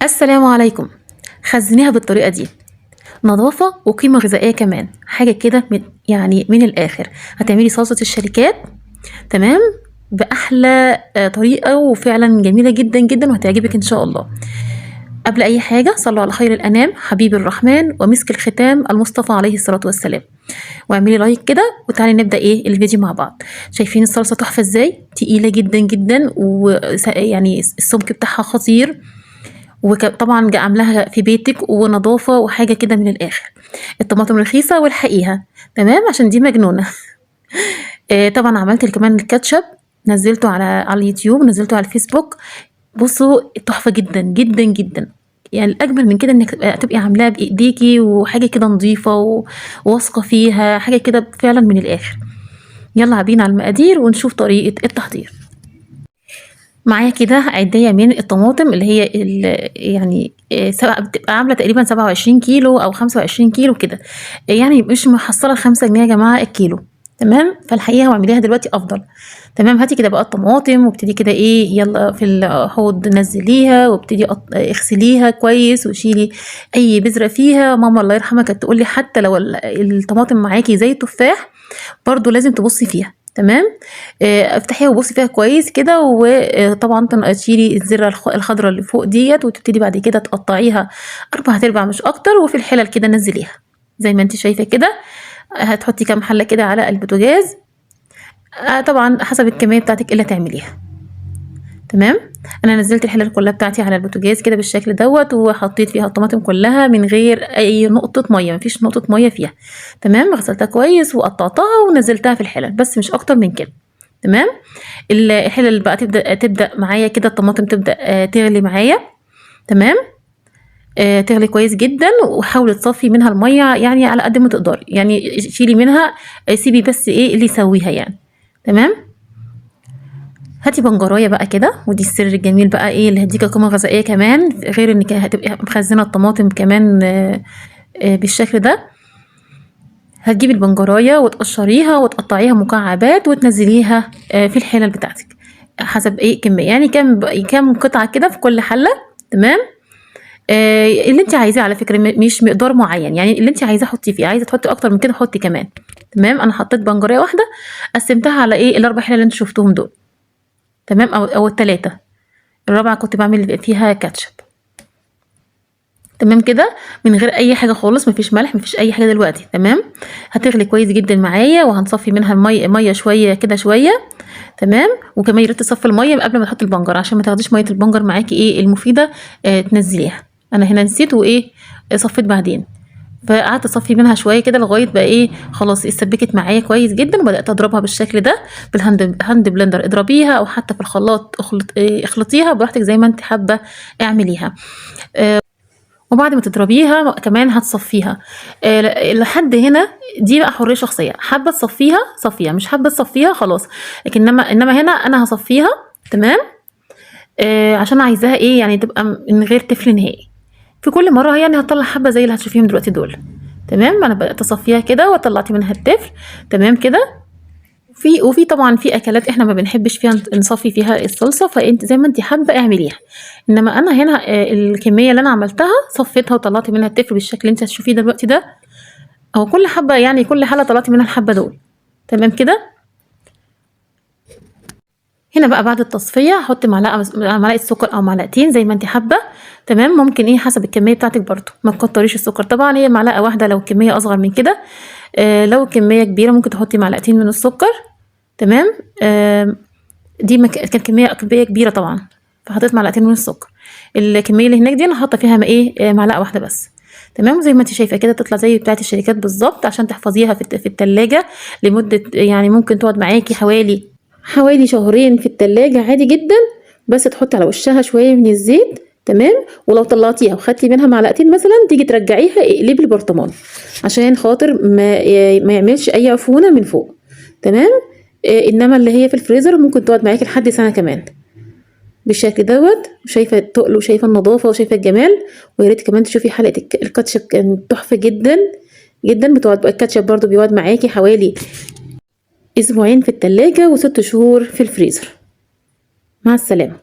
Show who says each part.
Speaker 1: السلام عليكم. خزنيها بالطريقة دي، نظافة وقيمة غذائية كمان، حاجة كده يعني من الآخر. هتعملي صلصة الشركات تمام بأحلى طريقة، وفعلا جميلة جدا جدا وهتعجبك إن شاء الله. قبل أي حاجة صلوا على خير الأنام حبيب الرحمن ومسك الختام المصطفى عليه الصلاة والسلام، واعملي لايك كده وتعالي نبدأ الفيديو مع بعض. شايفين الصلصة تحفة ازاي؟ تقيلة جدا جدا، ويعني السمك بتاعها خطير، وطبعا عاملاها في بيتك ونظافة وحاجة كده من الآخر. الطماطم رخيصة والحقيها تمام عشان دي مجنونة. طبعا عملت كمان الكاتشب، نزلته على اليوتيوب، نزلته على الفيسبوك. بصوا تحفة جدا جدا جدا. يعني الأجمل من كده إنك تبقي عاملاها بإيديكي وحاجة كده نظيفة وواثقة فيها، حاجة كده فعلا من الآخر. يلا بينا على المقادير ونشوف طريقة التحضير. معايا كده عداية من الطماطم اللي هي يعني بتبقى عاملة تقريبا 27 كيلو أو 25 كيلو كده، يعني مش محصلة 5 جنيه يا جماعة الكيلو. تمام، فالحقيقة واعمليها دلوقتي أفضل. تمام، هاتي كده بقى الطماطم وابتدي كده يلا في الحوض نزليها وابتدي اغسليها كويس وشيلي أي بذرة فيها. ماما الله يرحمها كانت تقولي حتى لو الطماطم معاكي زي التفاح برضو لازم تبصي فيها. تمام، افتحيها وبصي فيها كويس كده، وطبعا تشيلي الذره الخضراء اللي فوق ديت، وتبتدي بعد كده تقطعيها 4 مش اكتر، وفي الحلل كده نزليها زي ما انت شايفه كده. هتحطي كام حله كده على البوتاجاز، طبعا حسب الكميه بتاعتك اللي هتعمليها. تمام، انا نزلت الحلل كلها بتاعتي على البوتاجاز كده بالشكل دوت، وحطيت فيها الطماطم كلها من غير اي نقطه ميه، مفيش نقطه ميه فيها. تمام، غسلتها كويس وقطعتها ونزلتها في الحلل بس مش اكتر من كده. تمام، الحلل بقى تبدا معايا كده، الطماطم تبدا تغلي معايا. تمام، تغلي كويس جدا، وحاولي تصفي منها الميه يعني على قد ما تقدري، يعني شيلي منها، سيبي بس اللي يسويها يعني. تمام، هاتي بنجرايه بقى كده، ودي السر الجميل بقى اللي هديكي قيمه غذائيه كمان، غير انك هتبقي مخزنه الطماطم كمان بالشكل ده. هتجيبي البنجرايه وتقشريها وتقطعيها مكعبات وتنزليها في الحلل بتاعتك حسب كميه، يعني كام قطعه كده في كل حله. تمام، اللي انت عايزاه على فكره، مش مقدار معين، يعني اللي انت عايزاه حطي فيه، عايزه تحطي اكتر من كده حطي كمان. تمام، انا حطيت بنجرايه واحده قسمتها على ال4 حلل اللي انتوا شفتوهم دول. تمام، او ال3، الرابعه كنت بعمل فيها كاتشب. تمام كده من غير اي حاجه خالص، مفيش ملح مفيش اي حاجه دلوقتي. تمام، هتغلي كويس جدا معايا، وهنصفي منها ميه شويه كده شويه. تمام، وكمان يا ريت تصفي الميه قبل ما تحطي البنجر عشان ما تاخديش ميه البنجر معاكي المفيده تنزليها. انا هنا نسيت صفيت بعدين، فقعدت اصفي منها شويه كده لغايه بقى خلاص اتسبكت معايا كويس جدا، وبدات اضربها بالشكل ده بالهاند بلندر. اضربيها او حتى في الخلاط اخلطيها براحتك زي ما انت حابه اعمليها. وبعد ما تضربيها كمان هتصفيها. لحد هنا دي بقى حريه شخصيه، حابه تصفيها صفيها، مش حابه تصفيها خلاص. لكن انما هنا انا هصفيها. تمام، عشان عايزاها يعني تبقى من غير تفل نهائي. في كل مره يعني هطلع حبه زي اللي هتشوفيهم دلوقتي دول. تمام، انا بدات اصفيها كده وطلعت منها التفل. تمام كده. وفي طبعا في اكلات احنا ما بنحبش فيها نصفي فيها الصلصه، فانت زي ما انت حابه اعمليها. انما انا هنا الكميه اللي انا عملتها صفيتها وطلعت منها التفل بالشكل اللي انت هتشوفيه دلوقتي ده، او كل حبه يعني كل حله طلعت منها الحبه دول. تمام كده. هنا بقى بعد التصفيه هحط معلقه سكر او معلقتين زي ما انت حابه. تمام، ممكن حسب الكميه بتاعتك برضو، ما تكتريش السكر طبعا، هي معلقه واحده لو كميه اصغر من كده. لو كميه كبيره ممكن تحطي معلقتين من السكر. تمام، دي كانت كميه كبيره طبعا، فحطيت معلقتين من السكر. الكميه اللي هناك دي انا حاطه فيها معلقه واحده بس. تمام، زي ما انت شايفه كده تطلع زي بتاعه الشركات بالظبط، عشان تحفظيها في التلاجة لمده، يعني ممكن تقعد معاكي حوالي شهرين في التلاجة عادي جدا. بس تحطي على وشها شويه من الزيت. تمام، ولو طلعتيها وخدتي منها معلقتين مثلا تيجي ترجعيها اقلبي البرطمان عشان خاطر ما يعملش اي عفونه من فوق. تمام، انما اللي هي في الفريزر ممكن تقعد معاكي لحد سنه كمان بالشكل دوت. شايفه التقل وشايفه النظافه وشايفه الجمال. ويا ريت كمان تشوفي حلقه الكاتشب، كان تحفه جدا جدا. بتقعد الكاتشب برضو بيقعد معاكي حوالي اسبوعين في التلاجة و6 شهور في الفريزر. مع السلامه.